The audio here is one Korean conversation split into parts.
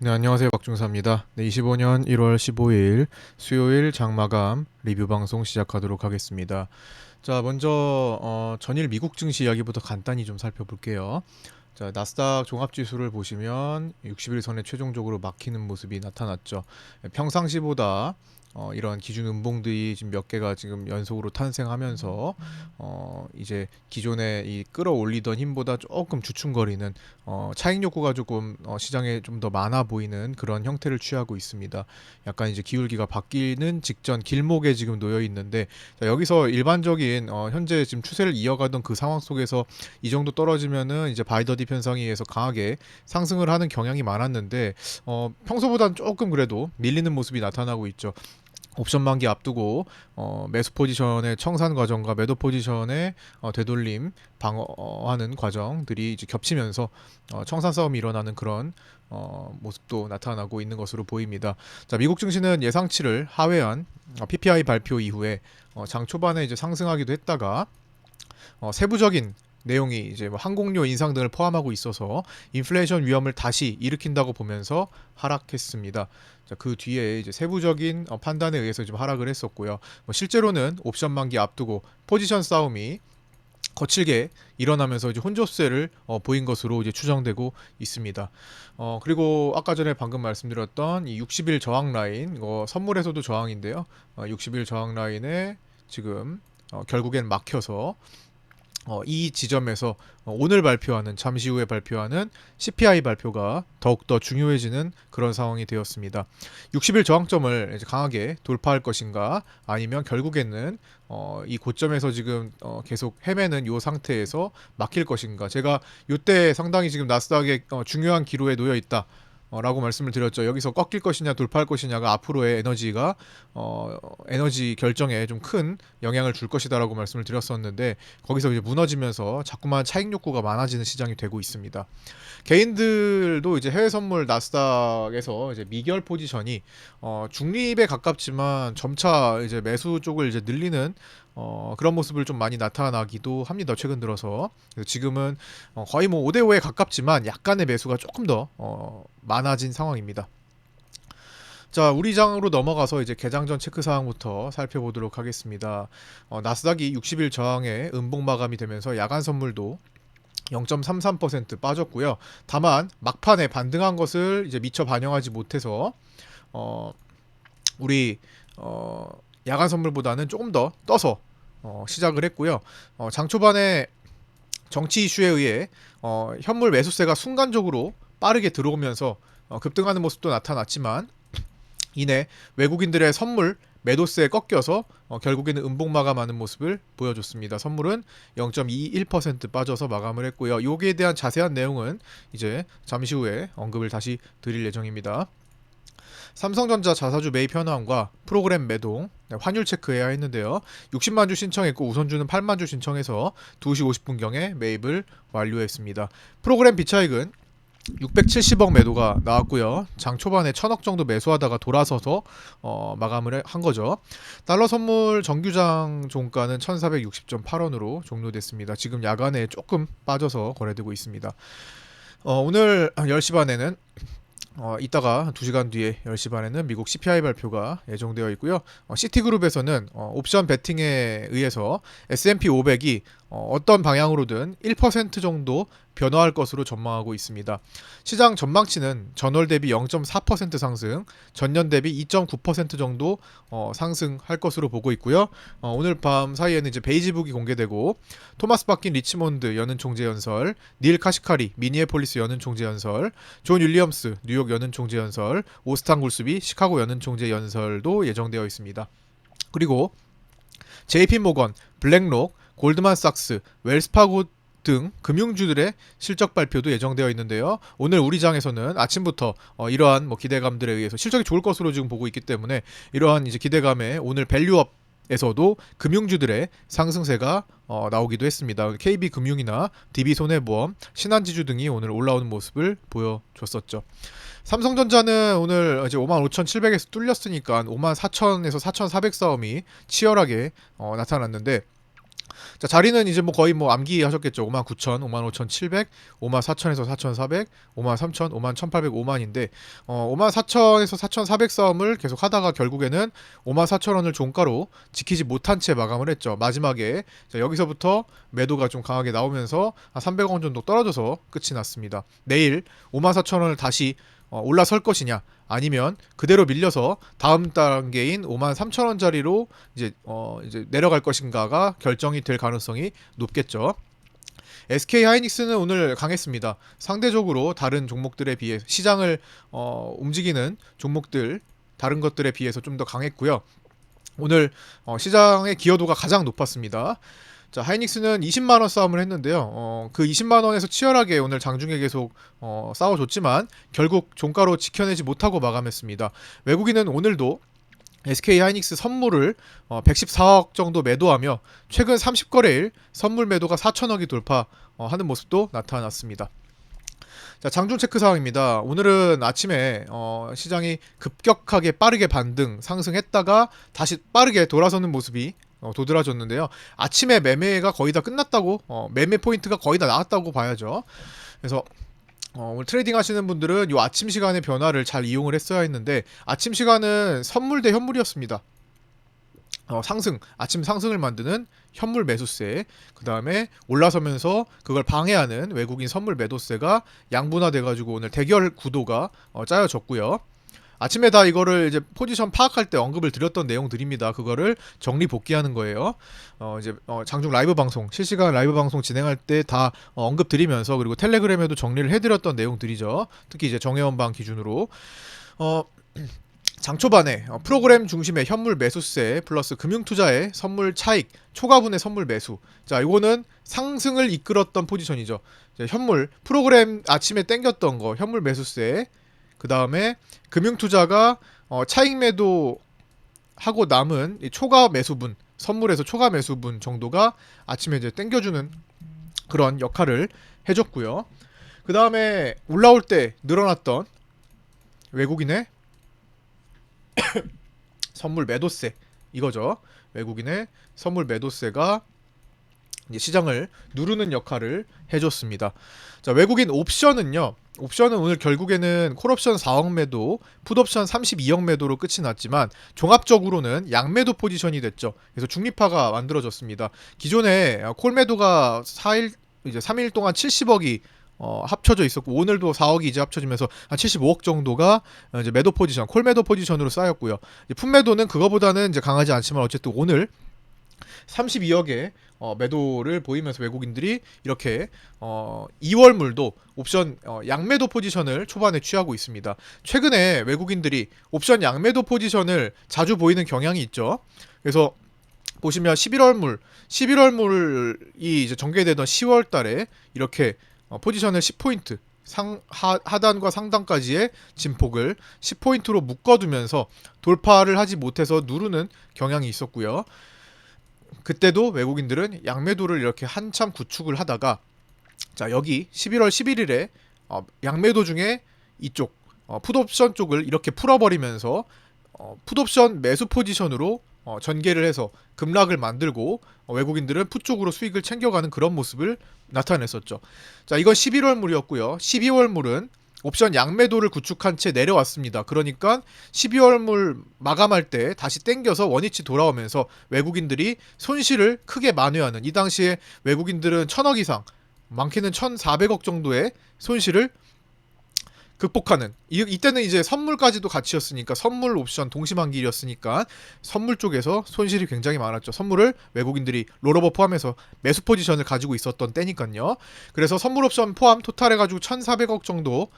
네, 안녕하세요. 박중사입니다. 네, 25년 1월 15일 수요일 장마감 리뷰 방송 시작하도록 하겠습니다. 자, 먼저 전일 미국 증시 이야기부터 간단히 좀 살펴볼게요. 자, 나스닥 종합지수를 보시면 60일 선에 최종적으로 막히는 모습이 나타났죠. 평상시보다 이런 기준 음봉들이 지금 몇 개가 지금 연속으로 탄생하면서 이제 기존에 이 끌어올리던 힘보다 조금 주춤거리는 차익 욕구가 조금 시장에 좀 더 많아 보이는 그런 형태를 취하고 있습니다. 약간 이제 기울기가 바뀌는 직전 길목에 지금 놓여 있는데, 자, 여기서 일반적인 현재 지금 추세를 이어가던 그 상황 속에서 이 정도 떨어지면은 이제 바이더디 편성에 의해서 강하게 상승을 하는 경향이 많았는데, 평소보다는 조금 그래도 밀리는 모습이 나타나고 있죠. 옵션 만기 앞두고 매수 포지션의 청산 과정과 매도 포지션의 되돌림 방어하는 과정들이 이제 겹치면서 청산 싸움이 일어나는 그런 모습도 나타나고 있는 것으로 보입니다. 자, 미국 증시는 예상치를 하회한 PPI 발표 이후에 장 초반에 이제 상승하기도 했다가 세부적인 내용이 이제 뭐 항공료 인상 등을 포함하고 있어서 인플레이션 위험을 다시 일으킨다고 보면서 하락했습니다. 자, 그 뒤에 이제 세부적인 판단에 의해서 좀 하락을 했었고요. 뭐 실제로는 옵션 만기 앞두고 포지션 싸움이 거칠게 일어나면서 이제 혼조세를 보인 것으로 이제 추정되고 있습니다. 그리고 아까 전에 방금 말씀드렸던 이 60일 저항 라인, 이거 선물에서도 저항인데요. 60일 저항 라인에 지금 결국엔 막혀서 이 지점에서 오늘 발표하는 잠시 후에 발표하는 CPI 발표가 더욱더 중요해지는 그런 상황이 되었습니다. 60일 저항점을 이제 강하게 돌파할 것인가 아니면 결국에는 이 고점에서 지금 계속 헤매는 이 상태에서 막힐 것인가. 제가 이때 상당히 지금 나스닥의 중요한 기로에 놓여 있다. 라고 말씀을 드렸죠. 여기서 꺾일 것이냐 돌파할 것이냐가 앞으로의 에너지 결정에 좀 큰 영향을 줄 것이다라고 말씀을 드렸었는데, 거기서 이제 무너지면서 자꾸만 차익 욕구가 많아지는 시장이 되고 있습니다. 개인들도 이제 해외 선물 나스닥에서 이제 미결 포지션이 중립에 가깝지만 점차 이제 매수 쪽을 이제 늘리는 그런 모습을 좀 많이 나타나기도 합니다. 최근 들어서. 그래서 지금은 거의 뭐 5대5에 가깝지만 약간의 매수가 조금 더 많아진 상황입니다. 자, 우리 장으로 넘어가서 이제 개장 전 체크 사항부터 살펴보도록 하겠습니다. 나스닥이 60일 저항에 음봉 마감이 되면서 야간 선물도 0.33% 빠졌고요. 다만 막판에 반등한 것을 이제 미처 반영하지 못해서 어, 우리 야간 선물보다는 조금 더 떠서 시작을 했고요. 장 초반에 정치 이슈에 의해 현물 매수세가 순간적으로 빠르게 들어오면서 급등하는 모습도 나타났지만, 이내 외국인들의 선물 매도세에 꺾여서 결국에는 음봉 마감하는 모습을 보여줬습니다. 선물은 0.21% 빠져서 마감을 했고요. 여기에 대한 자세한 내용은 이제 잠시 후에 언급을 다시 드릴 예정입니다. 삼성전자 자사주 매입 현황과 프로그램 매동, 환율 체크해야 했는데요. 60만 주 신청했고 우선주는 8만 주 신청해서 2시 50분경에 매입을 완료했습니다. 프로그램 비차익은 670억 매도가 나왔고요. 장 초반에 1000억 정도 매수하다가 돌아서서 마감을 한 거죠. 달러 선물 정규장 종가는 1460.8원으로 종료됐습니다. 지금 야간에 조금 빠져서 거래되고 있습니다. 오늘 10시 반에는 이따가 2시간 뒤에 10시 반에는 미국 CPI 발표가 예정되어 있고요. 시티그룹에서는 옵션 베팅에 의해서 S&P 500이 어떤 방향으로든 1% 정도 변화할 것으로 전망하고 있습니다. 시장 전망치는 전월 대비 0.4% 상승, 전년 대비 2.9% 정도 상승할 것으로 보고 있고요. 오늘 밤 사이에는 이제 베이지북이 공개되고 토마스 바킨 리치몬드 연은 총재 연설, 닐 카시카리 미니애폴리스 연은 총재 연설, 존 윌리엄스 뉴욕 연은 총재 연설, 오스탄 굴스비 시카고 연은 총재 연설도 예정되어 있습니다. 그리고 JP 모건, 블랙록, 골드만삭스, 웰스파고 등 금융주들의 실적 발표도 예정되어 있는데요. 오늘 우리 장에서는 아침부터 이러한 기대감들에 의해서 실적이 좋을 것으로 지금 보고 있기 때문에, 이러한 이제 기대감에 오늘 밸류업에서도 금융주들의 상승세가 나오기도 했습니다. KB금융이나 DB손해보험, 신한지주 등이 오늘 올라오는 모습을 보여줬었죠. 삼성전자는 오늘 이제 55,700에서 뚫렸으니까 54,000에서 4,400 싸움이 치열하게 나타났는데, 자, 자리는 이제 뭐 거의 뭐 암기하셨겠죠. 59,000, 55,700, 54,000에서 4,400, 53,000, 51,800, 5만인데 54,000에서 4,400 싸움을 계속 하다가 결국에는 54,000원을 종가로 지키지 못한 채 마감을 했죠. 마지막에 자, 여기서부터 매도가 좀 강하게 나오면서 한 300원 정도 떨어져서 끝이 났습니다. 내일 54,000원을 다시 올라설 것이냐 아니면 그대로 밀려서 다음 단계인 53,000원짜리로 이제 내려갈 것인가가 결정이 될 가능성이 높겠죠. SK 하이닉스는 오늘 강했습니다. 상대적으로 다른 종목들에 비해 시장을 움직이는 종목들 다른 것들에 비해서 좀 더 강했고요. 오늘 시장의 기여도가 가장 높았습니다. 자, 하이닉스는 20만원 싸움을 했는데요. 그 20만원에서 치열하게 오늘 장중에 계속 싸워줬지만 결국 종가로 지켜내지 못하고 마감했습니다. 외국인은 오늘도 SK 하이닉스 선물을 114억 정도 매도하며 최근 30거래일 선물 매도가 4천억이 돌파하는 모습도 나타났습니다. 자, 장중 체크 사항입니다. 오늘은 아침에 시장이 급격하게 빠르게 반등 상승했다가 다시 빠르게 돌아서는 모습이 도드라졌는데요. 아침에 매매가 거의 다 끝났다고 매매 포인트가 거의 다 나왔다고 봐야죠. 그래서 오늘 트레이딩 하시는 분들은 이 아침 시간의 변화를 잘 이용을 했어야 했는데 아침 시간은 선물 대 현물이었습니다. 아침 상승을 만드는 현물 매수세, 그 다음에 올라서면서 그걸 방해하는 외국인 선물 매도세가 양분화돼가지고 오늘 대결 구도가 짜여졌고요. 아침에 다 이거를 이제 포지션 파악할 때 언급을 드렸던 내용들입니다. 그거를 정리 복귀하는 거예요. 이제 장중 라이브 방송, 실시간 라이브 방송 진행할 때 다 언급 드리면서 그리고 텔레그램에도 정리를 해드렸던 내용들이죠. 특히 이제 정혜원방 기준으로 장 초반에 프로그램 중심의 현물 매수세 플러스 금융투자의 선물 차익, 초과분의 선물 매수. 자, 이거는 상승을 이끌었던 포지션이죠. 현물 프로그램 아침에 땡겼던 거 현물 매수세. 그 다음에 금융투자가 차익 매도 하고 남은 이 초과 매수분, 선물에서 초과 매수분 정도가 아침에 이제 땡겨주는 그런 역할을 해줬고요. 그 다음에 올라올 때 늘어났던 외국인의 선물 매도세 이거죠. 외국인의 선물 매도세가 이제 시장을 누르는 역할을 해줬습니다. 자, 외국인 옵션은요. 옵션은 오늘 결국에는 콜옵션 4억 매도, 풋옵션 32억 매도로 끝이 났지만 종합적으로는 양매도 포지션이 됐죠. 그래서 중립화가 만들어졌습니다. 기존에 콜 매도가 4일 이제 3일 동안 70억이 합쳐져 있었고 오늘도 4억이 이제 합쳐지면서 한 75억 정도가 이제 매도 포지션, 콜 매도 포지션으로 쌓였고요. 풋 매도는 그거보다는 이제 강하지 않지만 어쨌든 오늘 32억의 매도를 보이면서 외국인들이 이렇게 2월물도 옵션 양매도 포지션을 초반에 취하고 있습니다. 최근에 외국인들이 옵션 양매도 포지션을 자주 보이는 경향이 있죠. 그래서 보시면 11월물이 이제 전개되던 10월 달에 이렇게 포지션을 10포인트 하단과 상단까지의 진폭을 10포인트로 묶어두면서 돌파를 하지 못해서 누르는 경향이 있었고요. 그때도 외국인들은 양매도를 이렇게 한참 구축을 하다가 자, 여기 11월 11일에 양매도 중에 이쪽 풋옵션 쪽을 이렇게 풀어버리면서 풋옵션 매수 포지션으로 전개를 해서 급락을 만들고 외국인들은 풋 쪽으로 수익을 챙겨가는 그런 모습을 나타냈었죠. 자, 이건 11월물이었고요. 12월물은 옵션 양매도를 구축한 채 내려왔습니다. 그러니까 12월물 마감할 때 다시 땡겨서 원위치 돌아오면서 외국인들이 손실을 크게 만회하는, 이 당시에 외국인들은 1000억 이상, 많게는 1400억 정도의 손실을 극복하는, 이때는 이제 선물까지도 같이였으니까 선물 옵션 동시만기일이었으니까 선물 쪽에서 손실이 굉장히 많았죠. 선물을 외국인들이 롤오버 포함해서 매수 포지션을 가지고 있었던 때니까요. 그래서 선물 옵션 포함 토탈 해가지고 1400억 정도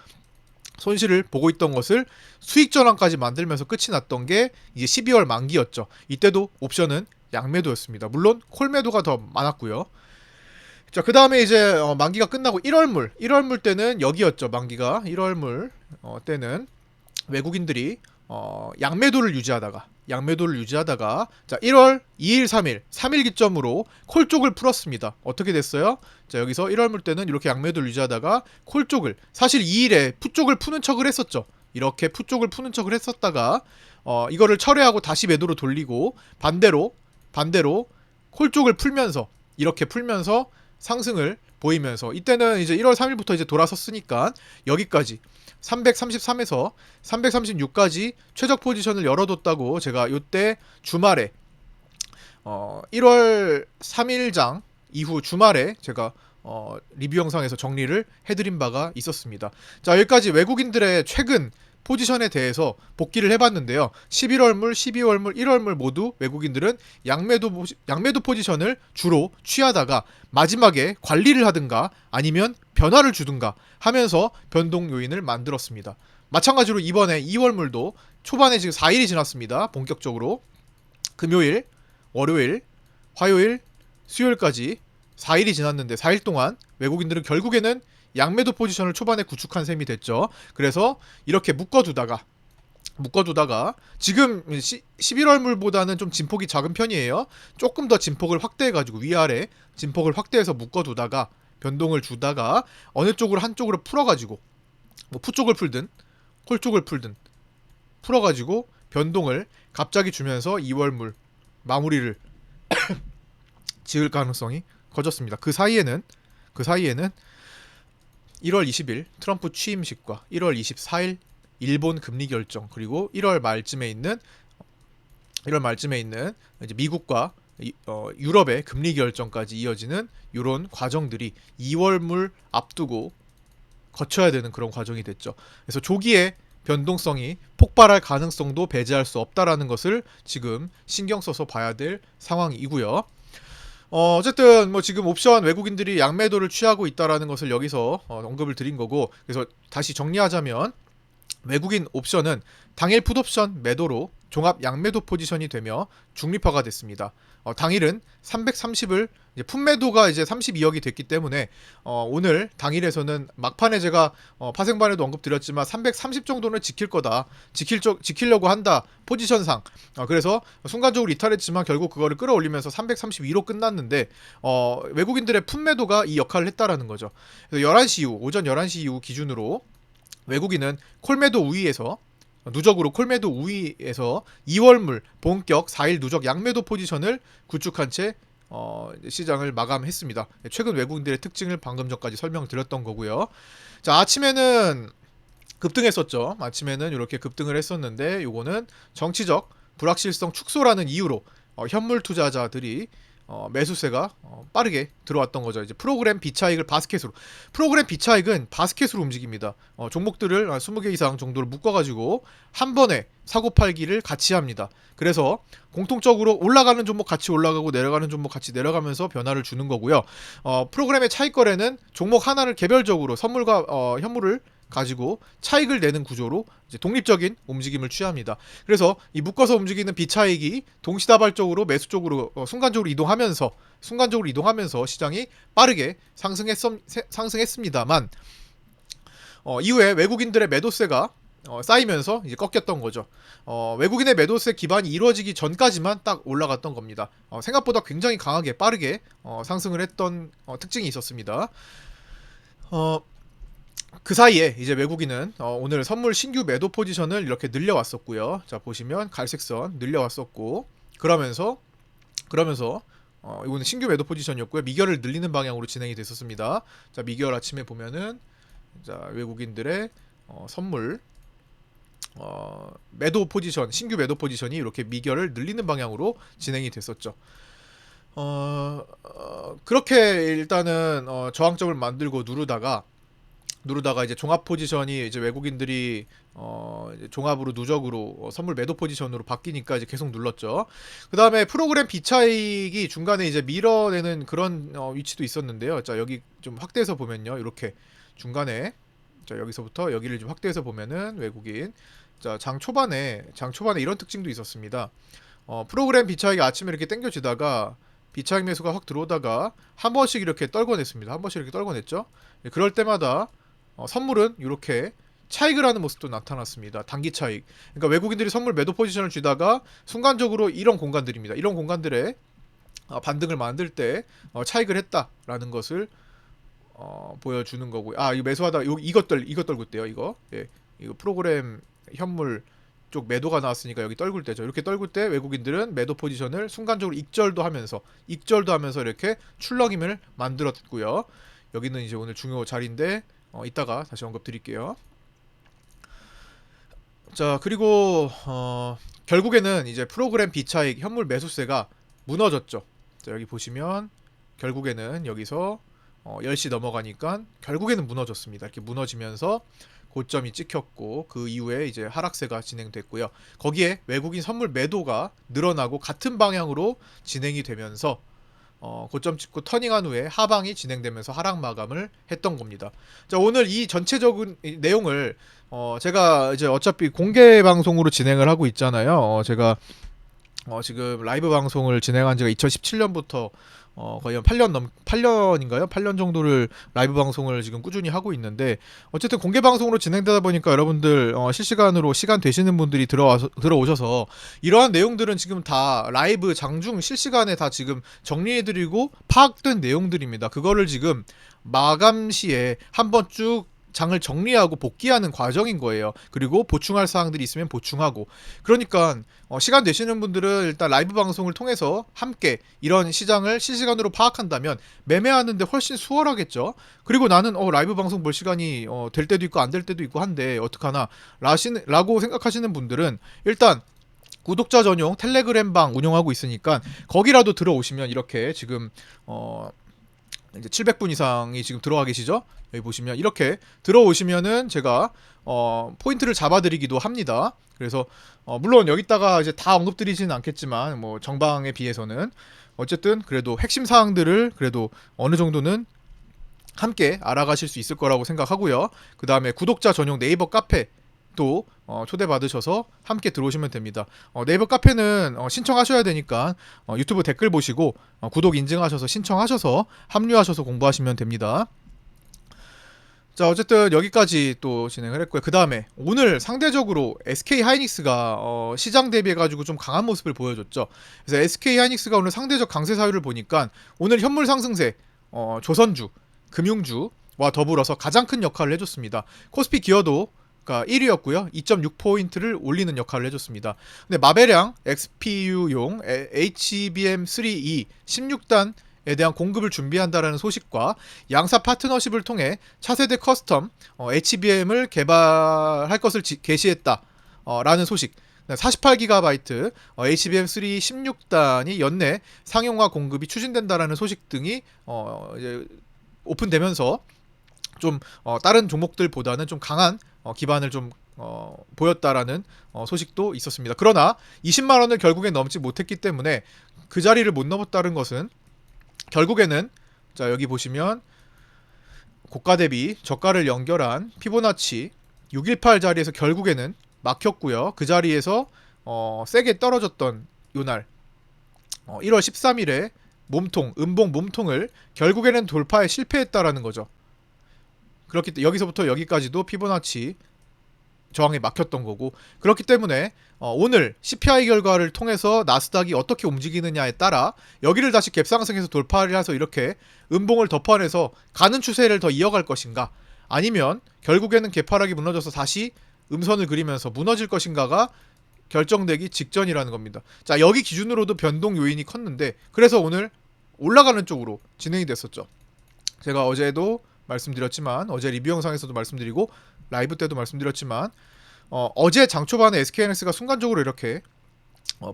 손실을 보고 있던 것을 수익 전환까지 만들면서 끝이 났던 게 이제 12월 만기였죠. 이때도 옵션은 양매도였습니다. 물론 콜매도가 더 많았고요. 자, 그 다음에 이제 만기가 끝나고 1월물 때는 여기였죠. 만기가 1월물 때는 외국인들이 양매도를 유지하다가 자, 1월 2일 3일 기점으로 콜 쪽을 풀었습니다. 어떻게 됐어요? 자, 여기서 1월물 때는 이렇게 양매도를 유지하다가 콜 쪽을, 사실 2일에 풋 쪽을 푸는 척을 했었죠. 이렇게 풋 쪽을 푸는 척을 했었다가 이거를 철회하고 다시 매도로 돌리고 반대로 콜 쪽을 풀면서 이렇게 풀면서 상승을 보이면서 이때는 이제 1월 3일부터 이제 돌아섰으니까 여기까지 333에서 336까지 최적 포지션을 열어뒀다고 제가 이때 주말에 1월 3일장 이후 주말에 제가 리뷰 영상에서 정리를 해드린 바가 있었습니다. 자, 여기까지 외국인들의 최근 포지션에 대해서 복기를 해봤는데요. 11월물, 12월물, 1월물 모두 외국인들은 양매도 포지션을 주로 취하다가 마지막에 관리를 하든가 아니면 변화를 주든가 하면서 변동 요인을 만들었습니다. 마찬가지로 이번에 2월물도 초반에 지금 4일이 지났습니다. 본격적으로 금요일, 월요일, 화요일, 수요일까지 4일이 지났는데 4일 동안 외국인들은 결국에는 양매도 포지션을 초반에 구축한 셈이 됐죠. 그래서 이렇게 묶어두다가 지금 11월물보다는 좀 진폭이 작은 편이에요. 조금 더 진폭을 확대해가지고 위아래 진폭을 확대해서 묶어두다가 변동을 주다가 어느 쪽으로 한쪽으로 풀어가지고 뭐 푸 쪽을 풀든 콜 쪽을 풀든 풀어가지고 변동을 갑자기 주면서 2월물 마무리를 지을 가능성이 커졌습니다. 그 사이에는 1월 20일 트럼프 취임식과 1월 24일 일본 금리 결정, 그리고 1월 말쯤에 있는 이제 미국과 유럽의 금리 결정까지 이어지는 이런 과정들이 2월물 앞두고 거쳐야 되는 그런 과정이 됐죠. 그래서 조기에 변동성이 폭발할 가능성도 배제할 수 없다라는 것을 지금 신경 써서 봐야 될 상황이고요. 어쨌든 뭐 지금 옵션 외국인들이 양매도를 취하고 있다라는 것을 여기서 언급을 드린 거고, 그래서 다시 정리하자면 외국인 옵션은 당일 풋옵션 매도로 종합 양매도 포지션이 되며 중립화가 됐습니다. 당일은 330을 풋매도가 이제 32억이 됐기 때문에 오늘 당일에서는 막판에 제가 파생반에도 언급드렸지만 330 정도는 지킬 거다, 지키려고 한다 포지션상. 그래서 순간적으로 이탈했지만 결국 그거를 끌어올리면서 332로 끝났는데 외국인들의 풋매도가 이 역할을 했다라는 거죠. 그래서 11시 이후, 오전 11시 이후 기준으로 외국인은 콜매도 우위에서 누적으로 콜매도 우위에서 2월물 본격 4일 누적 양매도 포지션을 구축한 채 시장을 마감했습니다. 최근 외국인들의 특징을 방금 전까지 설명드렸던 거고요. 자, 아침에는 급등했었죠. 아침에는 이렇게 급등을 했었는데 요거는 정치적 불확실성 축소라는 이유로 현물 투자자들이 매수세가 빠르게 들어왔던 거죠. 이제 프로그램 비차익을 바스켓으로, 프로그램 비차익은 바스켓으로 움직입니다. 종목들을 20개 이상 정도를 묶어가지고 한 번에 사고 팔기를 같이 합니다. 그래서 공통적으로 올라가는 종목 같이 올라가고 내려가는 종목 같이 내려가면서 변화를 주는 거고요. 프로그램의 차익 거래는 종목 하나를 개별적으로 선물과 현물을 가지고 차익을 내는 구조로 이제 독립적인 움직임을 취합니다. 그래서 이 묶어서 움직이는 비차익이 동시다발적으로 매수 쪽으로 순간적으로 이동하면서 시장이 빠르게 상승했습니다만 이후에 외국인들의 매도세가 쌓이면서 이제 꺾였던 거죠. 외국인의 매도세 기반이 이루어지기 전까지만 딱 올라갔던 겁니다. 생각보다 굉장히 강하게 빠르게 상승을 했던 특징이 있었습니다. 그 사이에 이제 외국인은 오늘 선물 신규 매도 포지션을 이렇게 늘려왔었고요. 자, 보시면 갈색선 늘려왔었고, 그러면서 이거는 신규 매도 포지션이었고요. 미결을 늘리는 방향으로 진행이 됐었습니다. 자, 미결 아침에 보면은 자, 외국인들의 선물 매도 포지션, 신규 매도 포지션이 이렇게 미결을 늘리는 방향으로 진행이 됐었죠. 그렇게 일단은 저항점을 만들고 누르다가 이제 종합 포지션이 이제 외국인들이 이제 종합으로 누적으로 선물 매도 포지션으로 바뀌니까 이제 계속 눌렀죠. 그 다음에 프로그램 비차익이 중간에 이제 밀어내는 그런 위치도 있었는데요. 자, 여기 좀 확대해서 보면요, 이렇게 중간에, 자, 여기서부터 여기를 좀 확대해서 보면은 외국인, 자, 장 초반에 이런 특징도 있었습니다. 프로그램 비차익이 아침에 이렇게 당겨지다가 비차익 매수가 확 들어오다가 한 번씩 이렇게 떨궈냈습니다. 한 번씩 이렇게 떨궈냈죠. 그럴 때마다 선물은 이렇게 차익을 하는 모습도 나타났습니다. 단기 차익. 그러니까 외국인들이 선물 매도 포지션을 쥐다가 순간적으로 이런 공간들입니다. 이런 공간들에 반등을 만들 때 차익을 했다라는 것을 보여주는 거고요. 이거 매수하다 이것 떨고 있대요. 이거. 예. 이거 프로그램 현물 쪽 매도가 나왔으니까 여기 떨굴 때죠. 이렇게 떨굴 때 외국인들은 매도 포지션을 순간적으로 익절도 하면서 이렇게 출렁임을 만들었고요. 여기는 이제 오늘 중요 자리인데 이따가 다시 언급 드릴게요. 자, 그리고 결국에는 이제 프로그램 비차익 현물 매수세가 무너졌죠. 자, 여기 보시면 결국에는 여기서 10시 넘어가니까 결국에는 무너졌습니다. 이렇게 무너지면서 고점이 찍혔고 그 이후에 이제 하락세가 진행됐고요. 거기에 외국인 선물 매도가 늘어나고 같은 방향으로 진행이 되면서 고점 찍고 터닝한 후에 하방이 진행되면서 하락 마감을 했던 겁니다. 자, 오늘 이 전체적인 내용을 제가 이제 어차피 공개 방송으로 진행을 하고 있잖아요. 제가 지금 라이브 방송을 진행한 지가 2017년부터 거의 한 8년인가요? 8년 정도를 라이브 방송을 지금 꾸준히 하고 있는데 어쨌든 공개 방송으로 진행되다 보니까 여러분들 실시간으로 시간 되시는 분들이 들어오셔서 이러한 내용들은 지금 다 라이브 장중 실시간에 다 지금 정리해드리고 파악된 내용들입니다. 그거를 지금 마감 시에 한번 쭉 장을 정리하고 복귀하는 과정인 거예요. 그리고 보충할 사항들이 있으면 보충하고. 그러니까 시간 되시는 분들은 일단 라이브 방송을 통해서 함께 이런 시장을 실시간으로 파악한다면 매매하는데 훨씬 수월하겠죠. 그리고 나는 라이브 방송 볼 시간이 될 때도 있고 안 될 때도 있고 한데 어떡하나 라고 생각하시는 분들은 일단 구독자 전용 텔레그램 방 운영하고 있으니까 거기라도 들어오시면 이렇게 지금 이제 700분 이상이 지금 들어와 계시죠? 여기 보시면 이렇게 들어오시면은 제가 포인트를 잡아드리기도 합니다. 그래서 물론 여기다가 이제 다 언급드리지는 않겠지만 뭐 정방에 비해서는 어쨌든 그래도 핵심 사항들을 그래도 어느 정도는 함께 알아가실 수 있을 거라고 생각하고요. 그 다음에 구독자 전용 네이버 카페 또 초대받으셔서 함께 들어오시면 됩니다. 네이버 카페는 신청하셔야 되니까 유튜브 댓글 보시고 구독 인증하셔서 신청하셔서 합류하셔서 공부하시면 됩니다. 자, 어쨌든 여기까지 또 진행을 했고요. 그 다음에 오늘 상대적으로 SK 하이닉스가 시장 대비해가지고 좀 강한 모습을 보여줬죠. 그래서 SK 하이닉스가 오늘 상대적 강세 사유를 보니까 오늘 현물 상승세 조선주, 금융주와 더불어서 가장 큰 역할을 해줬습니다. 코스피 기어도 1위였고요. 2.6포인트를 올리는 역할을 해줬습니다. 근데 마배량 XPU용 HBM3E 16단에 대한 공급을 준비한다라는 소식과 양사 파트너십을 통해 차세대 커스텀 HBM을 개발할 것을 게시했다라는 소식. 48GB HBM3 16단이 연내 상용화 공급이 추진된다라는 소식 등이 이제 오픈되면서 좀 다른 종목들보다는 좀 강한 기반을 좀 보였다라는 소식도 있었습니다. 그러나 20만 원을 결국에 넘지 못했기 때문에 그 자리를 못 넘었다는 것은 결국에는 자, 여기 보시면 고가 대비 저가를 연결한 피보나치 618 자리에서 결국에는 막혔고요. 그 자리에서 세게 떨어졌던 요날 1월 13일에 음봉 몸통을 결국에는 돌파에 실패했다라는 거죠. 그렇기 때문에 여기서부터 여기까지도 피보나치 저항에 막혔던 거고, 그렇기 때문에 오늘 CPI 결과를 통해서 나스닥이 어떻게 움직이느냐에 따라 여기를 다시 갭상승해서 돌파를 해서 이렇게 음봉을 덮어내서 가는 추세를 더 이어갈 것인가, 아니면 결국에는 개파락이 무너져서 다시 음선을 그리면서 무너질 것인가가 결정되기 직전이라는 겁니다. 자, 여기 기준으로도 변동 요인이 컸는데 그래서 오늘 올라가는 쪽으로 진행이 됐었죠. 제가 어제도 말씀드렸지만, 어제 리뷰 영상에서도 말씀드리고 라이브 때도 말씀드렸지만 어제 장 초반에 SK하이닉스가 순간적으로 이렇게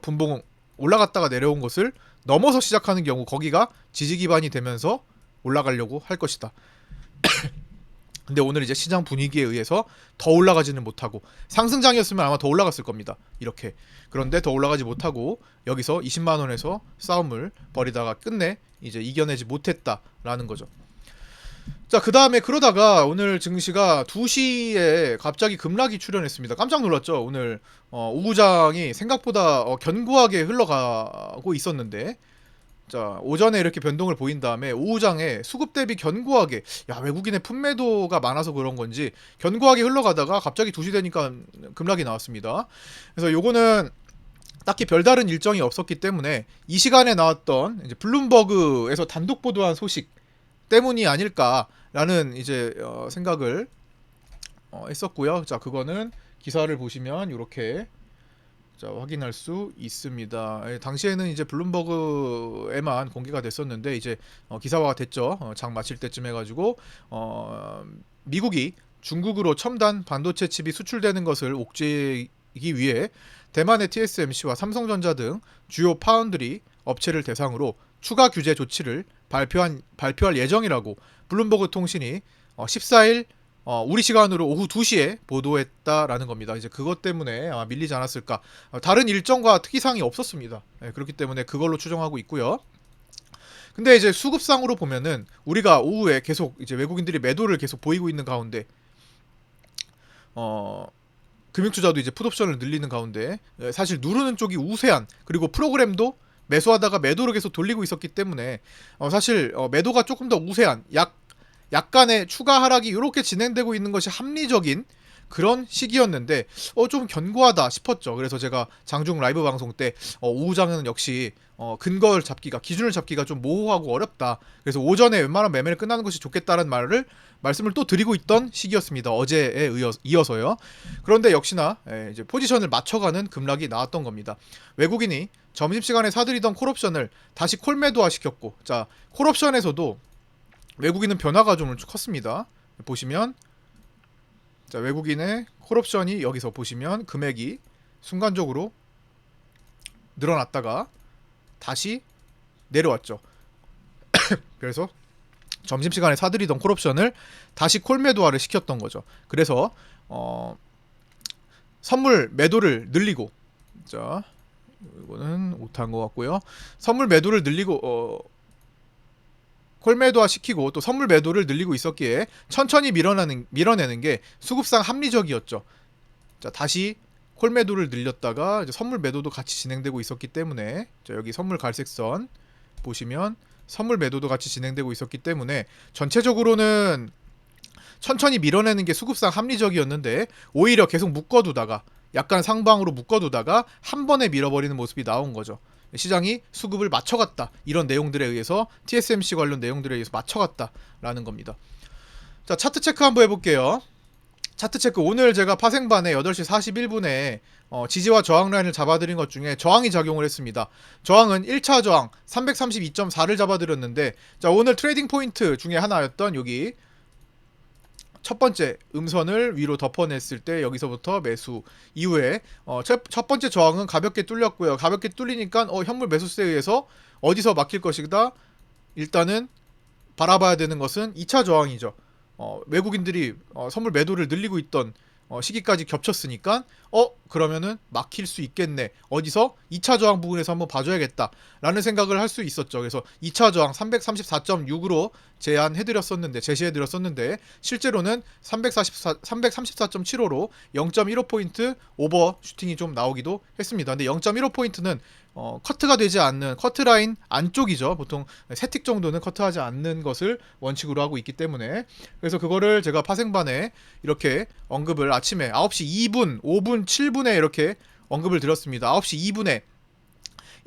분봉 올라갔다가 내려온 것을 넘어서 시작하는 경우 거기가 지지 기반이 되면서 올라가려고 할 것이다. 근데 오늘 이제 시장 분위기에 의해서 더 올라가지는 못하고, 상승장이었으면 아마 더 올라갔을 겁니다. 이렇게. 그런데 더 올라가지 못하고 여기서 20만 원에서 싸움을 벌이다가 끝내 이제 이겨내지 못했다라는 거죠. 자, 그 다음에 그러다가 오늘 증시가 2시에 갑자기 급락이 출현했습니다. 깜짝 놀랐죠. 오늘 오후장이 생각보다 견고하게 흘러가고 있었는데, 자, 오전에 이렇게 변동을 보인 다음에 오후장에 수급 대비 견고하게, 외국인의 품매도가 많아서 그런 건지 견고하게 흘러가다가 갑자기 2시 되니까 급락이 나왔습니다. 그래서 요거는 딱히 별다른 일정이 없었기 때문에 이 시간에 나왔던 이제 블룸버그에서 단독 보도한 소식 때문이 아닐까라는 이제 생각을 했었고요. 자, 그거는 기사를 보시면 이렇게 자, 확인할 수 있습니다. 예, 당시에는 이제 블룸버그에만 공개가 됐었는데 이제 기사화가 됐죠. 장 마칠 때쯤 해가지고 미국이 중국으로 첨단 반도체 칩이 수출되는 것을 옥죄기 위해 대만의 TSMC와 삼성전자 등 주요 파운드리 업체를 대상으로 추가 규제 조치를 발표할 예정이라고 블룸버그 통신이 14일 우리 시간으로 오후 2시에 보도했다라는 겁니다. 이제 그것 때문에 밀리지 않았을까. 다른 일정과 특이사항이 없었습니다. 예, 그렇기 때문에 그걸로 추정하고 있고요. 근데 이제 수급상으로 보면은 우리가 오후에 계속 이제 외국인들이 매도를 계속 보이고 있는 가운데 어 금융투자도 이제 풋옵션을 늘리는 가운데 사실 누르는 쪽이 우세한, 그리고 프로그램도 매수하다가 매도를 계속 돌리고 있었기 때문에 사실 매도가 조금 더 우세한 약간의 추가 하락이 이렇게 진행되고 있는 것이 합리적인 그런 시기였는데 좀 견고하다 싶었죠. 그래서 제가 장중 라이브 방송 때 오후장은 역시 근거를 잡기가, 기준을 잡기가 좀 모호하고 어렵다. 그래서 오전에 웬만한 매매를 끝나는 것이 좋겠다는 말씀을 또 드리고 있던 시기였습니다. 어제에 이어서요. 그런데 역시나 이제 포지션을 맞춰가는 급락이 나왔던 겁니다. 외국인이 점심시간에 사들이던 콜옵션을 다시 콜매도화 시켰고, 자, 콜옵션에서도 외국인은 변화가 좀 컸습니다. 보시면, 자, 외국인의 콜옵션이 여기서 보시면 금액이 순간적으로 늘어났다가 다시 내려왔죠. 그래서 점심시간에 사들이던 콜옵션을 다시 콜매도화를 시켰던 거죠. 그래서 선물 매도를 늘리고, 자, 이거는 못한 것 같고요. 선물 매도를 늘리고 콜매도화 시키고 또 선물 매도를 늘리고 있었기에 천천히 밀어내는 게 수급상 합리적이었죠. 자, 다시 콜매도를 늘렸다가 이제 선물 매도도 같이 진행되고 있었기 때문에, 자, 여기 선물 갈색선 보시면 선물 매도도 같이 진행되고 있었기 때문에 전체적으로는 천천히 밀어내는 게 수급상 합리적이었는데 오히려 계속 묶어두다가, 약간 상방으로 묶어두다가 한 번에 밀어버리는 모습이 나온 거죠. 시장이 수급을 맞춰갔다, 이런 내용들에 의해서, TSMC 관련 내용들에 의해서 맞춰갔다라는 겁니다. 자, 차트 체크 한번 해볼게요. 차트 체크, 오늘 제가 파생반에 8시 41분에 지지와 저항 라인을 잡아드린 것 중에 저항이 작용을 했습니다. 저항은 1차 저항 332.4를 잡아드렸는데, 자, 오늘 트레이딩 포인트 중에 하나였던 여기 첫 번째 음선을 위로 덮어냈을 때 여기서부터 매수 이후에 첫 번째 저항은 가볍게 뚫렸고요. 가볍게 뚫리니까 현물 매수세에 의해서 어디서 막힐 것이다. 일단은 바라봐야 되는 것은 2차 저항이죠. 외국인들이 선물 매도를 늘리고 있던 시기까지 겹쳤으니까 그러면은 막힐 수 있겠네. 어디서 2차 저항 부분에서 한번 봐줘야겠다 라는 생각을 할 수 있었죠. 그래서 2차 저항 334.6으로 제시해드렸었는데 실제로는 334.75로 0.15포인트 오버 슈팅이 좀 나오기도 했습니다. 근데 0.15포인트는 커트가 되지 않는 커트라인 안쪽이죠. 보통 세틱 정도는 커트하지 않는 것을 원칙으로 하고 있기 때문에, 그래서 그거를 제가 파생반에 이렇게 언급을 아침에 9시 2분, 5분, 7분에 이렇게 언급을 드렸습니다. 9시 2분에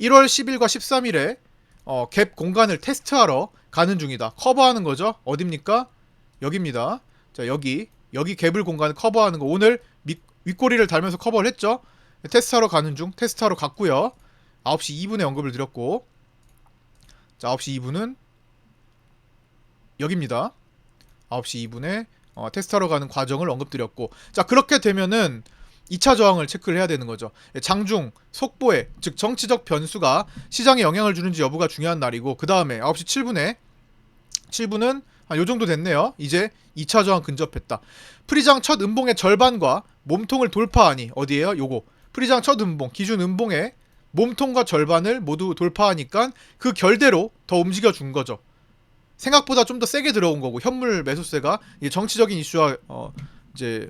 1월 10일과 13일에 갭 공간을 테스트하러 가는 중이다. 커버하는 거죠. 어딥니까? 여기입니다. 자, 여기 갭을 공간을 커버하는 거, 오늘 윗꼬리를 달면서 커버를 했죠. 테스트하러 가는 중, 테스트하러 갔고요. 9시 2분에 언급을 드렸고, 자, 9시 2분은 여기입니다. 9시 2분에 테스트하러 가는 과정을 언급드렸고, 자, 그렇게 되면은 2차 저항을 체크를 해야 되는 거죠. 장중 속보에, 즉 정치적 변수가 시장에 영향을 주는지 여부가 중요한 날이고, 그 다음에 9시 7분은 한 요정도 됐네요. 이제 2차 저항 근접했다. 프리장 첫 음봉의 절반과 몸통을 돌파하니, 어디에요? 요거 프리장 첫 음봉, 기준 음봉의 몸통과 절반을 모두 돌파하니까 그 결대로 더 움직여 준 거죠. 생각보다 좀 더 세게 들어온 거고, 현물 매수세가 정치적인 이슈와 이제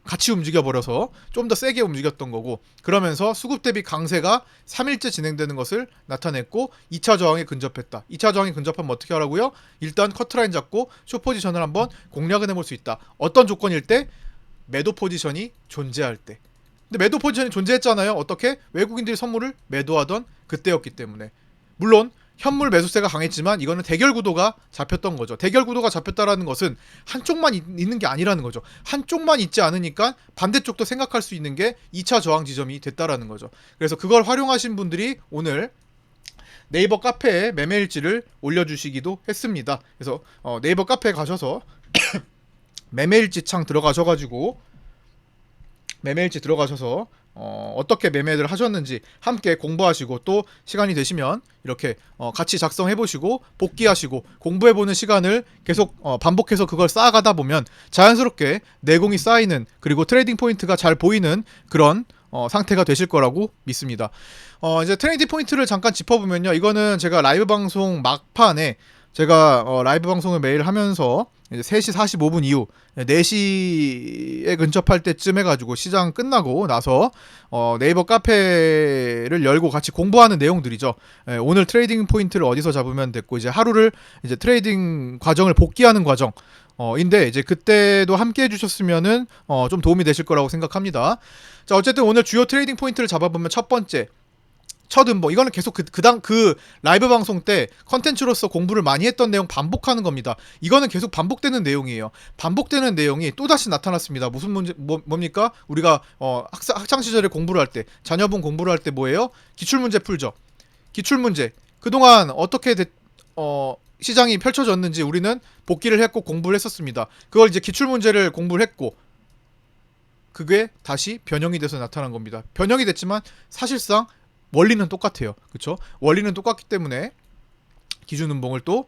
같이 움직여 버려서 좀 더 세게 움직였던 거고, 그러면서 수급 대비 강세가 3일째 진행되는 것을 나타냈고 2차 저항에 근접했다. 2차 저항에 근접하면 어떻게 하라고요? 일단 커트라인 잡고 숏 포지션을 한번 공략을 해볼 수 있다. 어떤 조건일 때? 매도 포지션이 존재할 때. 근데 매도 포지션이 존재했잖아요. 어떻게? 외국인들이 선물을 매도하던 그때였기 때문에. 물론 현물 매수세가 강했지만 이거는 대결 구도가 잡혔던 거죠. 대결 구도가 잡혔다라는 것은 한쪽만 있는 게 아니라는 거죠. 한쪽만 있지 않으니까 반대쪽도 생각할 수 있는 게 2차 저항 지점이 됐다라는 거죠. 그래서 그걸 활용하신 분들이 오늘 네이버 카페에 매매일지를 올려주시기도 했습니다. 그래서 네이버 카페에 가셔서 매매일지 창 들어가셔가지고 매매일지 들어가셔서 어떻게 매매를 하셨는지 함께 공부하시고 또 시간이 되시면 이렇게 같이 작성해보시고 복귀하시고 공부해보는 시간을 계속 반복해서 그걸 쌓아가다 보면 자연스럽게 내공이 쌓이는, 그리고 트레이딩 포인트가 잘 보이는 그런 상태가 되실 거라고 믿습니다. 이제 트레이딩 포인트를 잠깐 짚어보면요, 이거는 제가 라이브 방송 막판에 제가 라이브 방송을 매일 하면서 이제 3시 45분 이후 4시에 근접할 때쯤 해가지고 시장 끝나고 나서 네이버 카페를 열고 같이 공부하는 내용들이죠. 오늘 트레이딩 포인트를 어디서 잡으면 됐고, 이제 하루를 이제 트레이딩 과정을 복귀하는 과정 인데, 이제 그때도 함께 해주셨으면은 좀 도움이 되실 거라고 생각합니다. 자, 어쨌든 오늘 주요 트레이딩 포인트를 잡아보면 첫 번째, 첫 음봉. 이거는 계속 그 라이브 방송 때 컨텐츠로서 공부를 많이 했던 내용 반복하는 겁니다. 이거는 계속 반복되는 내용이에요. 반복되는 내용이 또다시 나타났습니다. 무슨 문제, 뭡니까? 우리가 학창 시절에 공부를 할 때, 자녀분 공부를 할 때 뭐예요? 기출문제 풀죠. 기출문제. 그동안 어떻게 시장이 펼쳐졌는지 우리는 복기를 했고 공부를 했었습니다. 그걸 이제 기출문제를 공부를 했고, 그게 다시 변형이 돼서 나타난 겁니다. 변형이 됐지만 사실상 원리는 똑같아요. 그쵸? 원리는 똑같기 때문에 기준 음봉을 또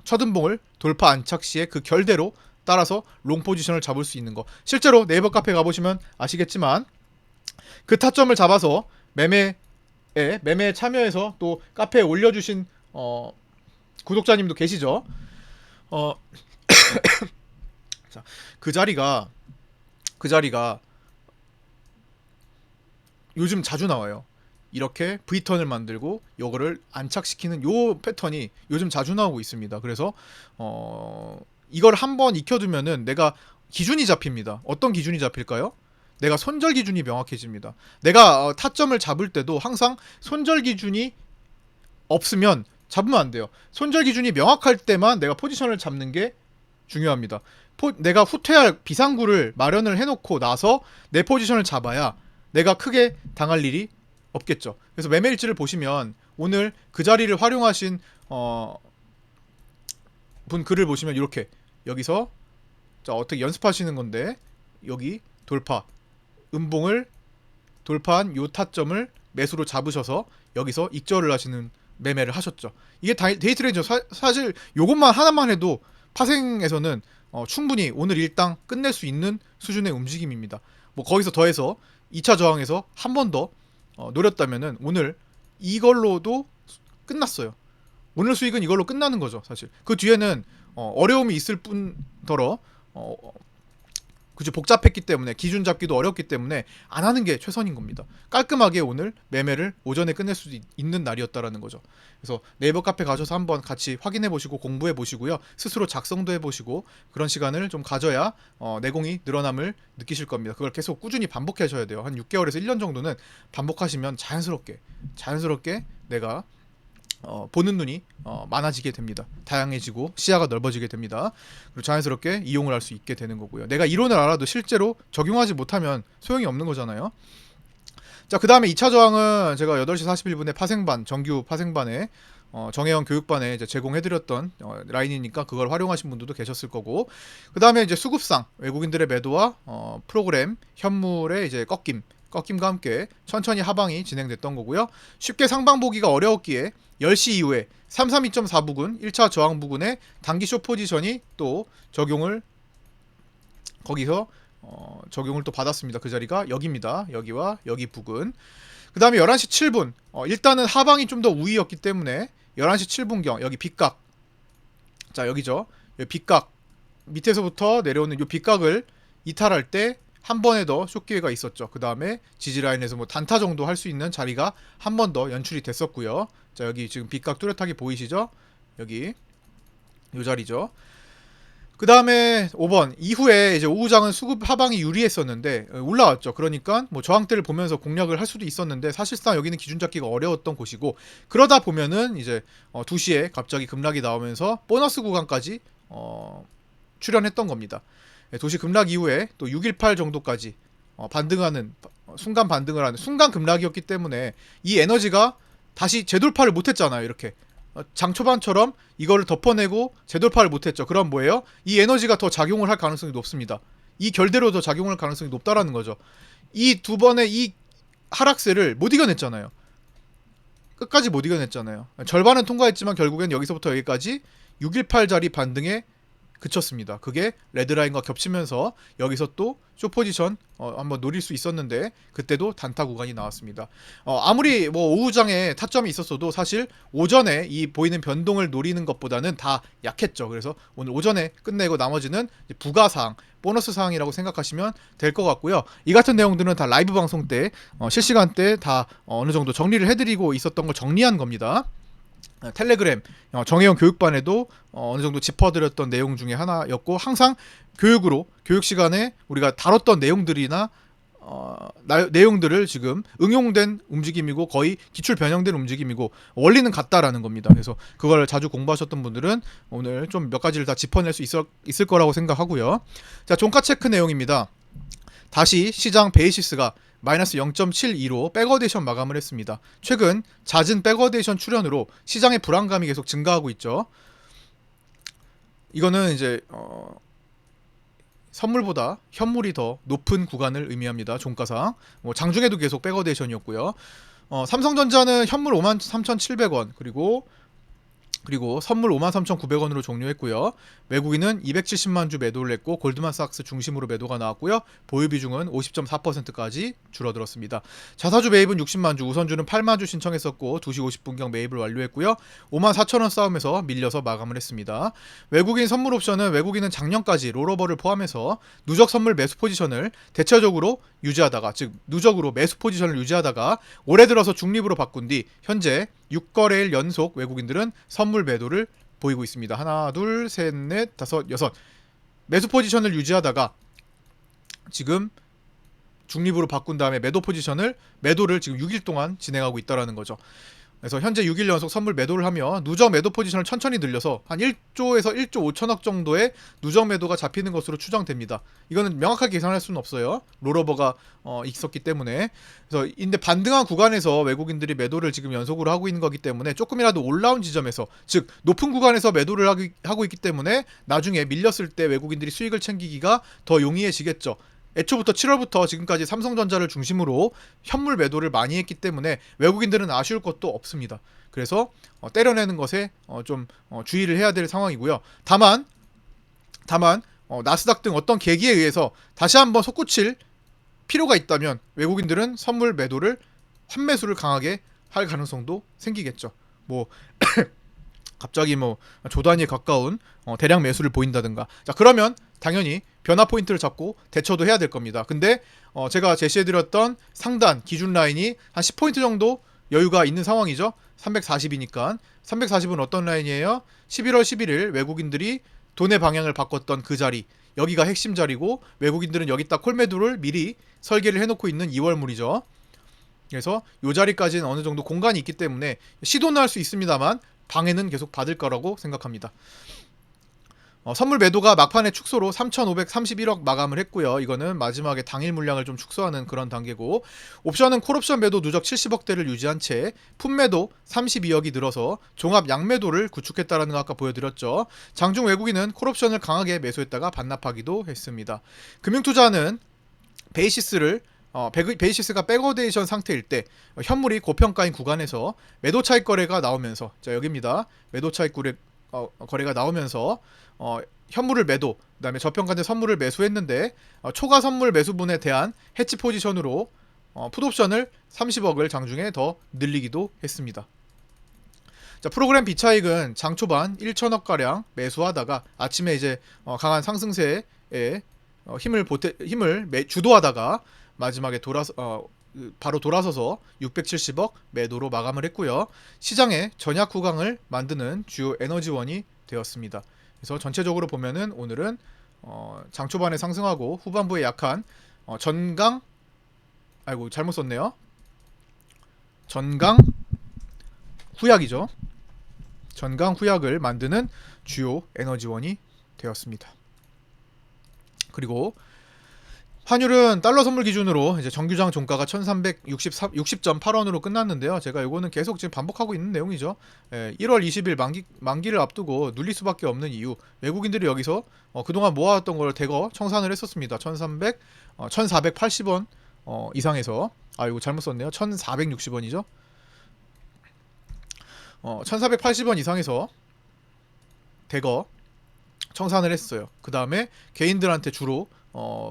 첫 음봉을 돌파 안착 시에 그 결대로 따라서 롱 포지션을 잡을 수 있는 거. 실제로 네이버 카페 가보시면 아시겠지만 그 타점을 잡아서 매매에 참여해서 또 카페에 올려주신 구독자님도 계시죠. 자, 그 자리가 요즘 자주 나와요. 이렇게 V턴을 만들고 요거를 안착시키는 요 패턴이 요즘 자주 나오고 있습니다. 그래서 이걸 한번 익혀두면은 내가 기준이 잡힙니다. 어떤 기준이 잡힐까요? 내가 손절 기준이 명확해집니다. 내가 타점을 잡을 때도 항상 손절 기준이 없으면 잡으면 안 돼요. 손절 기준이 명확할 때만 내가 포지션을 잡는 게 중요합니다. 내가 후퇴할 비상구를 마련을 해놓고 나서 내 포지션을 잡아야 내가 크게 당할 일이 없겠죠. 그래서 매매일지를 보시면 오늘 그 자리를 활용하신 분 글을 보시면 이렇게 여기서 자, 어떻게 연습하시는 건데, 여기 돌파 음봉을 돌파한 요 타점을 매수로 잡으셔서 여기서 익절을 하시는 매매를 하셨죠. 이게 데이트레이저 사실 요것만 하나만 해도 파생에서는 충분히 오늘 일당 끝낼 수 있는 수준의 움직임입니다. 뭐 거기서 더해서 2차 저항에서 한 번 더 노렸다면은 오늘 이걸로도 끝났어요. 오늘 수익은 이걸로 끝나는 거죠, 사실. 그 뒤에는 어려움이 있을 뿐더러 그죠, 복잡했기 때문에 기준 잡기도 어렵기 때문에 안 하는 게 최선인 겁니다. 깔끔하게 오늘 매매를 오전에 끝낼 수 있는 날이었다라는 거죠. 그래서 네이버 카페 가셔서 한번 같이 확인해 보시고 공부해 보시고요. 스스로 작성도 해 보시고 그런 시간을 좀 가져야 내공이 늘어남을 느끼실 겁니다. 그걸 계속 꾸준히 반복하셔야 돼요. 한 6개월에서 1년 정도는 반복하시면 자연스럽게 내가 보는 눈이 많아지게 됩니다. 다양해지고 시야가 넓어지게 됩니다. 그리고 자연스럽게 이용을 할 수 있게 되는 거고요. 내가 이론을 알아도 실제로 적용하지 못하면 소용이 없는 거잖아요. 자, 그 다음에 2차 저항은 제가 8시 41분에 파생반, 정규 파생반에 정혜원 교육반에 이제 제공해드렸던 라인이니까 그걸 활용하신 분들도 계셨을 거고, 그 다음에 이제 수급상 외국인들의 매도와 프로그램 현물의 이제 꺾임과 함께 천천히 하방이 진행됐던 거고요. 쉽게 상방 보기가 어려웠기에 10시 이후에 332.4 부근 1차 저항 부근에 단기 숏 포지션이 또 거기서 적용을 또 받았습니다. 그 자리가 여기입니다. 여기와 여기 부근. 그 다음에 11시 7분 일단은 하방이 좀 더 우위였기 때문에 11시 7분경 여기 빗각, 자 여기죠. 여기 빗각 밑에서부터 내려오는 이 빗각을 이탈할 때 한 번에 더 숏기회가 있었죠. 그 다음에 지지라인에서 뭐 단타 정도 할 수 있는 자리가 한 번 더 연출이 됐었고요. 자 여기 지금 빗각 뚜렷하게 보이시죠? 여기 이 자리죠. 그 다음에 5번 이후에 이제 오후장은 수급 하방이 유리했었는데 올라왔죠. 그러니까 뭐 저항대를 보면서 공략을 할 수도 있었는데 사실상 여기는 기준 잡기가 어려웠던 곳이고, 그러다 보면은 이제 2시에 갑자기 급락이 나오면서 보너스 구간까지 출현했던 겁니다. 도시 급락 이후에 또 618 정도까지 반등하는 순간 반등을 하는 순간 급락이었기 때문에 이 에너지가 다시 재돌파를 못했잖아요. 이렇게 장 초반처럼 이거를 덮어내고 재돌파를 못했죠. 그럼 뭐예요? 이 에너지가 더 작용을 할 가능성이 높습니다. 이 결대로 더 작용할 가능성이 높다라는 거죠. 이 두 번의 이 하락세를 못 이겨냈잖아요. 끝까지 못 이겨냈잖아요. 절반은 통과했지만 결국엔 여기서부터 여기까지 618자리 반등에 그쳤습니다. 그게 레드라인과 겹치면서 여기서 또 쇼포지션 한번 노릴 수 있었는데 그때도 단타 구간이 나왔습니다. 아무리 뭐 오후장에 타점이 있었어도 사실 오전에 이 보이는 변동을 노리는 것보다는 다 약했죠. 그래서 오늘 오전에 끝내고 나머지는 부가사항, 보너스 사항이라고 생각하시면 될 것 같고요. 이 같은 내용들은 다 라이브 방송 때 실시간 때 다 어느 정도 정리를 해드리고 있었던 걸 정리한 겁니다. 텔레그램 정혜영 교육반에도 어느 정도 짚어드렸던 내용 중에 하나였고, 항상 교육 시간에 우리가 다뤘던 내용들이나 내용들을 지금 응용된 움직임이고 거의 기출 변형된 움직임이고 원리는 같다라는 겁니다. 그래서 그걸 자주 공부하셨던 분들은 오늘 좀 몇 가지를 다 짚어낼 수 있을 거라고 생각하고요. 자, 종가 체크 내용입니다. 다시 시장 베이시스가 마이너스 0.72로 백어데이션 마감을 했습니다. 최근 잦은 백어데이션 출현으로 시장의 불안감이 계속 증가하고 있죠. 이거는 이제 선물보다 현물이 더 높은 구간을 의미합니다. 종가상. 뭐 장중에도 계속 백어데이션이었고요. 삼성전자는 현물 53,700원 그리고 선물 53,900원으로 종료했고요. 외국인은 270만 주 매도를 했고 골드만삭스 중심으로 매도가 나왔고요. 보유 비중은 50.4%까지 줄어들었습니다. 자사주 매입은 60만 주, 우선주는 8만 주 신청했었고 2시 50분경 매입을 완료했고요. 54,000원 싸움에서 밀려서 마감을 했습니다. 외국인 선물 옵션은 외국인은 작년까지 롤오버를 포함해서 누적 선물 매수 포지션을 대체적으로 유지하다가, 즉 누적으로 매수 포지션을 유지하다가 올해 들어서 중립으로 바꾼 뒤 현재 6거래일 연속 외국인들은 선물 매도를 보이고 있습니다. 하나, 둘, 셋, 넷, 다섯, 여섯. 매수 포지션을 유지하다가 지금 중립으로 바꾼 다음에 매도를 지금 6일 동안 진행하고 있다라는 거죠. 그래서 현재 6일 연속 선물 매도를 하며 누적 매도 포지션을 천천히 늘려서 한 1조에서 1조 5천억 정도의 누적 매도가 잡히는 것으로 추정됩니다. 이거는 명확하게 계산할 수는 없어요. 롤오버가 있었기 때문에. 그래서 근데 반등한 구간에서 외국인들이 매도를 지금 연속으로 하고 있는 거기 때문에 조금이라도 올라온 지점에서, 즉 높은 구간에서 매도를 하고 있기 때문에 나중에 밀렸을 때 외국인들이 수익을 챙기기가 더 용이해지겠죠. 애초부터 7월부터 지금까지 삼성전자를 중심으로 현물 매도를 많이 했기 때문에 외국인들은 아쉬울 것도 없습니다. 그래서 때려내는 것에 좀 주의를 해야 될 상황이고요. 다만 나스닥 등 어떤 계기에 의해서 다시 한번 솟구칠 필요가 있다면 외국인들은 선물 매도를 환매수를 강하게 할 가능성도 생기겠죠. 뭐 갑자기 뭐 조단위에 가까운 대량 매수를 보인다든가. 자, 그러면 당연히 변화 포인트를 잡고 대처도 해야 될 겁니다. 근데 제가 제시해드렸던 상단 기준 라인이 한 10포인트 정도 여유가 있는 상황이죠. 340이니까 340은 어떤 라인이에요? 11월 11일 외국인들이 돈의 방향을 바꿨던 그 자리, 여기가 핵심 자리고 외국인들은 여기다 콜매도를 미리 설계를 해놓고 있는 2월물이죠. 그래서 이 자리까지는 어느 정도 공간이 있기 때문에 시도는 할 수 있습니다만 방해는 계속 받을 거라고 생각합니다. 선물 매도가 막판에 축소로 3,531억 마감을 했고요. 이거는 마지막에 당일 물량을 좀 축소하는 그런 단계고, 옵션은 콜옵션 매도 누적 70억대를 유지한 채 풋매도 32억이 늘어서 종합 양매도를 구축했다라는 거 아까 보여드렸죠. 장중 외국인은 콜옵션을 강하게 매수했다가 반납하기도 했습니다. 금융투자는 베이시스가 백어데이션 상태일 때 현물이 고평가인 구간에서 매도 차익 거래가 나오면서, 자 여기입니다. 매도 차익 거래가 나오면서 현물을 매도, 그 다음에 저평가된 선물을 매수했는데 초과 선물 매수분에 대한 해치 포지션으로 풋옵션을 30억을 장중에 더 늘리기도 했습니다. 자, 프로그램 비차익은 장 초반 1천억가량 매수하다가 아침에 이제 강한 상승세에 힘을 주도하다가 마지막에 바로 돌아서서 670억 매도로 마감을 했고요. 시장의 전약 구강을 만드는 주요 에너지원이 되었습니다. 그래서 전체적으로 보면은 오늘은 장 초반에 상승하고 후반부에 약한 전강, 아이고 잘못 썼네요. 전강 후약이죠. 전강 후약을 만드는 주요 에너지원이 되었습니다. 그리고 환율은 달러 선물 기준으로 이제 정규장 종가가 1360.8원으로 끝났는데요. 제가 이거는 계속 지금 반복하고 있는 내용이죠. 1월 20일 만기를 앞두고 눌릴 수밖에 없는 이유. 외국인들이 여기서 그동안 모아왔던 걸 대거 청산을 했었습니다. 1480원 이상에서, 이거 잘못 썼네요. 1460원이죠. 1480원 이상에서 대거 청산을 했어요. 그 다음에 개인들한테 주로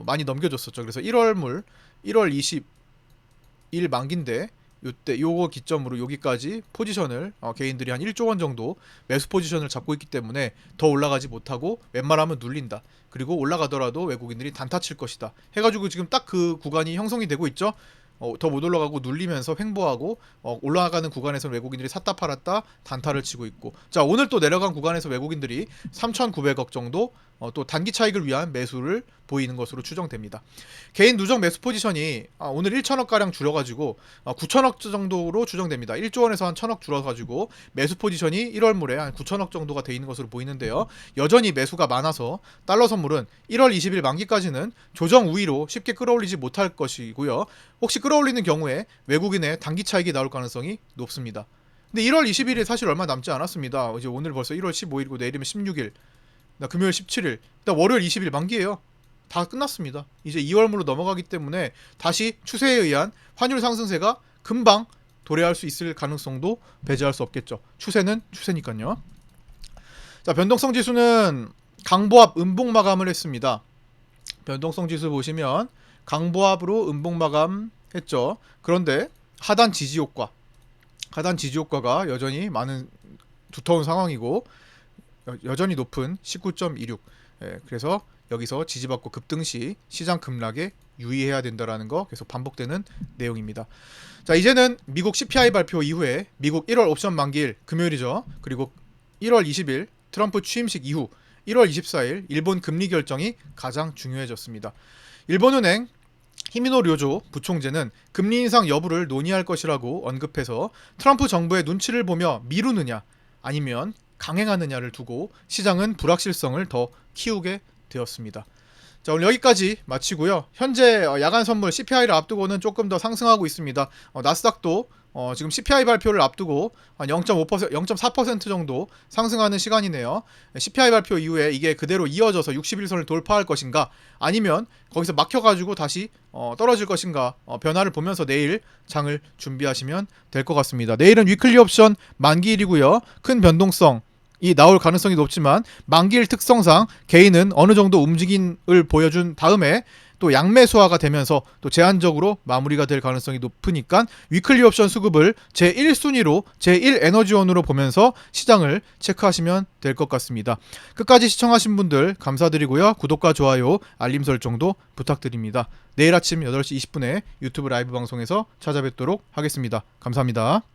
많이 넘겨줬었죠. 그래서 1월 20일 만기인데 요때 요거 기점으로 여기까지 포지션을 개인들이 한 1조 원 정도 매수 포지션을 잡고 있기 때문에 더 올라가지 못하고 웬만하면 눌린다. 그리고 올라가더라도 외국인들이 단타 칠 것이다. 해가지고 지금 딱 그 구간이 형성이 되고 있죠. 더 못 올라가고 눌리면서 횡보하고 올라가는 구간에서 외국인들이 샀다 팔았다 단타를 치고 있고, 자 오늘 또 내려간 구간에서 외국인들이 3,900억 정도 또 단기 차익을 위한 매수를 보이는 것으로 추정됩니다. 개인 누적 매수 포지션이 오늘 1천억 가량 줄여가지고 9천억 정도로 추정됩니다. 1조 원에서 한 1천억 줄어가지고 매수 포지션이 1월물에 한 9천억 정도가 돼 있는 것으로 보이는데요. 여전히 매수가 많아서 달러 선물은 1월 20일 만기까지는 조정 우위로 쉽게 끌어올리지 못할 것이고요. 혹시 끌어올리는 경우에 외국인의 단기 차익이 나올 가능성이 높습니다. 근데 1월 20일이 사실 얼마 남지 않았습니다. 이제 오늘 벌써 1월 15일이고 내일이면 16일, 금요일 17일, 월요일 20일 만기예요. 다 끝났습니다. 이제 2월물로 넘어가기 때문에 다시 추세에 의한 환율 상승세가 금방 도래할 수 있을 가능성도 배제할 수 없겠죠. 추세는 추세니까요. 자, 변동성 지수는 강보합 음봉 마감을 했습니다. 변동성 지수 보시면 강보합으로 음봉 마감했죠. 그런데 하단 지지 효과가 여전히 많은 두터운 상황이고 여전히 높은 19.26. 그래서 여기서 지지받고 급등 시 시장 급락에 유의해야 된다라는 거 계속 반복되는 내용입니다. 자, 이제는 미국 CPI 발표 이후에 미국 1월 옵션 만기일 금요일이죠. 그리고 1월 20일 트럼프 취임식 이후 1월 24일 일본 금리 결정이 가장 중요해졌습니다. 일본은행 히미노 료조 부총재는 금리 인상 여부를 논의할 것이라고 언급해서 트럼프 정부의 눈치를 보며 미루느냐 아니면 강행하느냐를 두고 시장은 불확실성을 더 키우게 되었습니다. 자, 오늘 여기까지 마치고요. 현재 야간 선물 CPI를 앞두고는 조금 더 상승하고 있습니다. 나스닥도 지금 CPI 발표를 앞두고 한 0.5%, 0.4% 정도 상승하는 시간이네요. CPI 발표 이후에 이게 그대로 이어져서 60일선을 돌파할 것인가, 아니면 거기서 막혀가지고 다시 떨어질 것인가, 변화를 보면서 내일 장을 준비하시면 될 것 같습니다. 내일은 위클리 옵션 만기일이고요. 큰 변동성 이 나올 가능성이 높지만 만기일 특성상 개인은 어느 정도 움직임을 보여준 다음에 또 양매수화가 되면서 또 제한적으로 마무리가 될 가능성이 높으니까 위클리 옵션 수급을 제1순위로 제1 에너지원으로 보면서 시장을 체크하시면 될 것 같습니다. 끝까지 시청하신 분들 감사드리고요. 구독과 좋아요, 알림 설정도 부탁드립니다. 내일 아침 8시 20분에 유튜브 라이브 방송에서 찾아뵙도록 하겠습니다. 감사합니다.